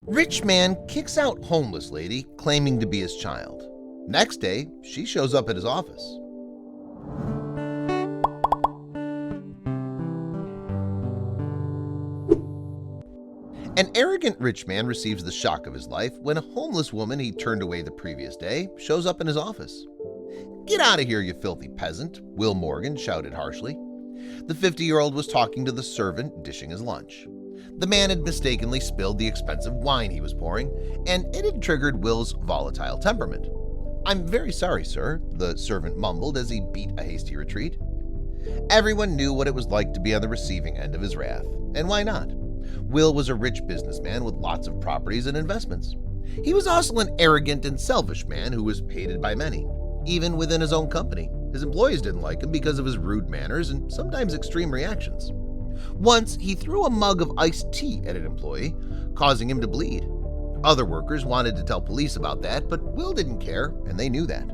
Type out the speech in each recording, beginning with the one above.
Rich man kicks out homeless lady claiming to be his child. Next day, she shows up at his office. An arrogant rich man receives the shock of his life when a homeless woman he turned away the previous day shows up in his office. "Get out of here, you filthy peasant," Will Morgan shouted harshly. The 50-year-old was talking to the servant dishing his lunch. The man had mistakenly spilled the expensive wine he was pouring, and it had triggered Will's volatile temperament. "I'm very sorry, sir," the servant mumbled as he beat a hasty retreat. Everyone knew what it was like to be on the receiving end of his wrath, and why not? Will was a rich businessman with lots of properties and investments. He was also an arrogant and selfish man who was hated by many, even within his own company. His employees didn't like him because of his rude manners and sometimes extreme reactions. Once, he threw a mug of iced tea at an employee, causing him to bleed. Other workers wanted to tell police about that, but Will didn't care, and they knew that.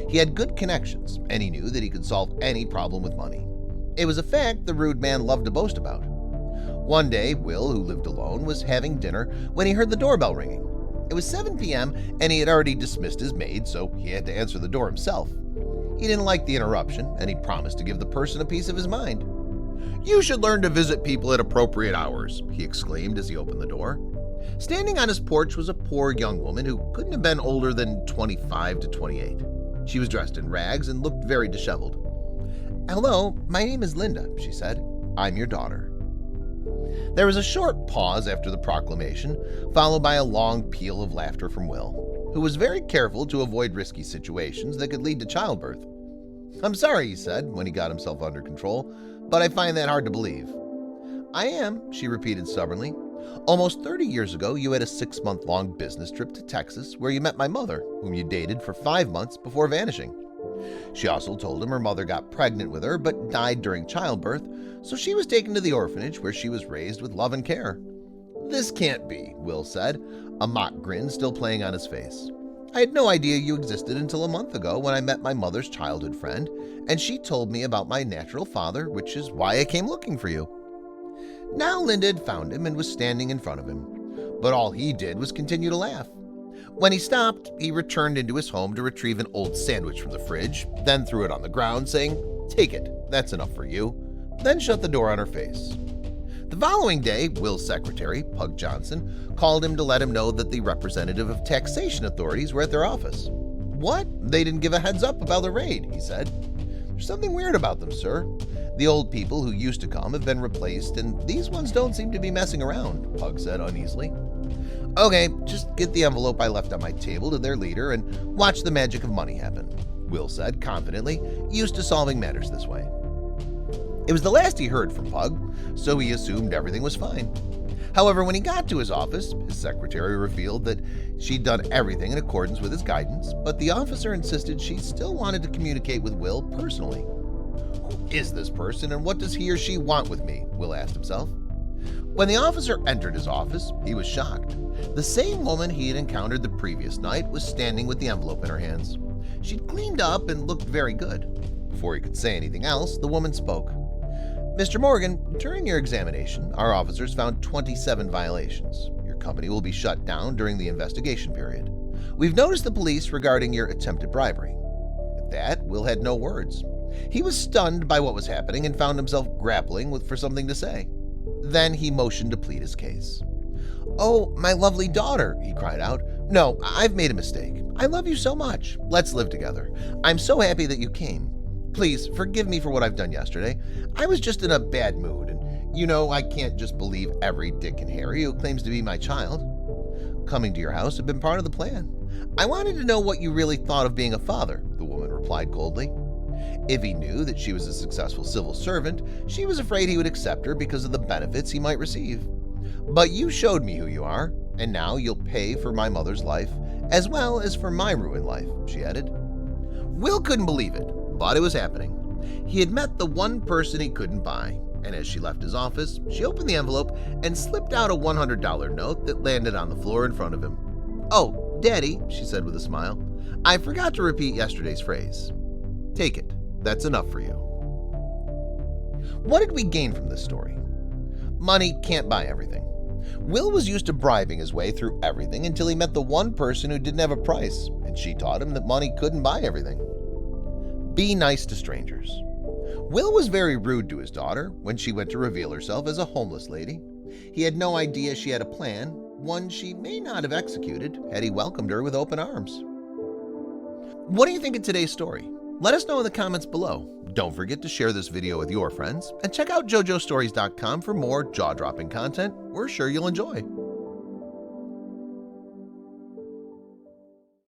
He had good connections, and he knew that he could solve any problem with money. It was a fact the rude man loved to boast about. One day, Will, who lived alone, was having dinner when he heard the doorbell ringing. It was 7 p.m., and he had already dismissed his maid, so he had to answer the door himself. He didn't like the interruption, and he promised to give the person a piece of his mind. "You should learn to visit people at appropriate hours," he exclaimed as he opened the door. Standing on his porch was a poor young woman who couldn't have been older than 25 to 28. She was dressed in rags and looked very disheveled. "Hello, my name is Linda," she said. "I'm your daughter." There was a short pause after the proclamation, followed by a long peal of laughter from Will, who was very careful to avoid risky situations that could lead to childbirth. "I'm sorry," he said when he got himself under control, "but I find that hard to believe." "I am," she repeated stubbornly. "Almost 30 years ago, you had a 6-month-long business trip to Texas where you met my mother, whom you dated for 5 months before vanishing." She also told him her mother got pregnant with her but died during childbirth, so she was taken to the orphanage where she was raised with love and care. "This can't be," Will said, a mock grin still playing on his face. "I had no idea you existed until a month ago when I met my mother's childhood friend, and she told me about my natural father, which is why I came looking for you." Now Linda had found him and was standing in front of him, but all he did was continue to laugh. When he stopped, he returned into his home to retrieve an old sandwich from the fridge, then threw it on the ground, saying, "Take it, that's enough for you," then shut the door on her face. The following day, Will's secretary, Pug Johnson, called him to let him know that the representative of taxation authorities were at their office. "What? They didn't give a heads up about the raid," he said. "There's something weird about them, sir. The old people who used to come have been replaced, and these ones don't seem to be messing around," Pug said uneasily. "Okay, just get the envelope I left on my table to their leader and watch the magic of money happen," Will said confidently, used to solving matters this way. It was the last he heard from Pug, so he assumed everything was fine. However, when he got to his office, his secretary revealed that she'd done everything in accordance with his guidance, but the officer insisted she still wanted to communicate with Will personally. "Who is this person, and what does he or she want with me?" Will asked himself. When the officer entered his office, he was shocked. The same woman he had encountered the previous night was standing with the envelope in her hands. She'd cleaned up and looked very good. Before he could say anything else, the woman spoke. "Mr. Morgan, during your examination, our officers found 27 violations. Your company will be shut down during the investigation period. We've noticed the police regarding your attempted bribery." At that, Will had no words. He was stunned by what was happening and found himself grappling for something to say. Then he motioned to plead his case. "Oh, my lovely daughter," he cried out. "No, I've made a mistake. I love you so much. Let's live together. I'm so happy that you came. Please forgive me for what I've done yesterday. I was just in a bad mood, and you know I can't just believe every Dick and Harry who claims to be my child. Coming to your house had been part of the plan. I wanted to know what you really thought of being a father," the woman replied coldly. If he knew that she was a successful civil servant, she was afraid he would accept her because of the benefits he might receive. "But you showed me who you are, and now you'll pay for my mother's life, as well as for my ruined life," she added. Will couldn't believe it, but it was happening. He had met the one person he couldn't buy, and as she left his office, she opened the envelope and slipped out a $100 note that landed on the floor in front of him. "Oh, Daddy," she said with a smile, "I forgot to repeat yesterday's phrase. Take it. That's enough for you." What did we gain from this story? Money can't buy everything. Will was used to bribing his way through everything until he met the one person who didn't have a price, and she taught him that money couldn't buy everything. Be nice to strangers. Will was very rude to his daughter when she went to reveal herself as a homeless lady. He had no idea she had a plan, one she may not have executed had he welcomed her with open arms. What do you think of today's story? Let us know in the comments below. Don't forget to share this video with your friends, and check out JojoStories.com for more jaw-dropping content we're sure you'll enjoy.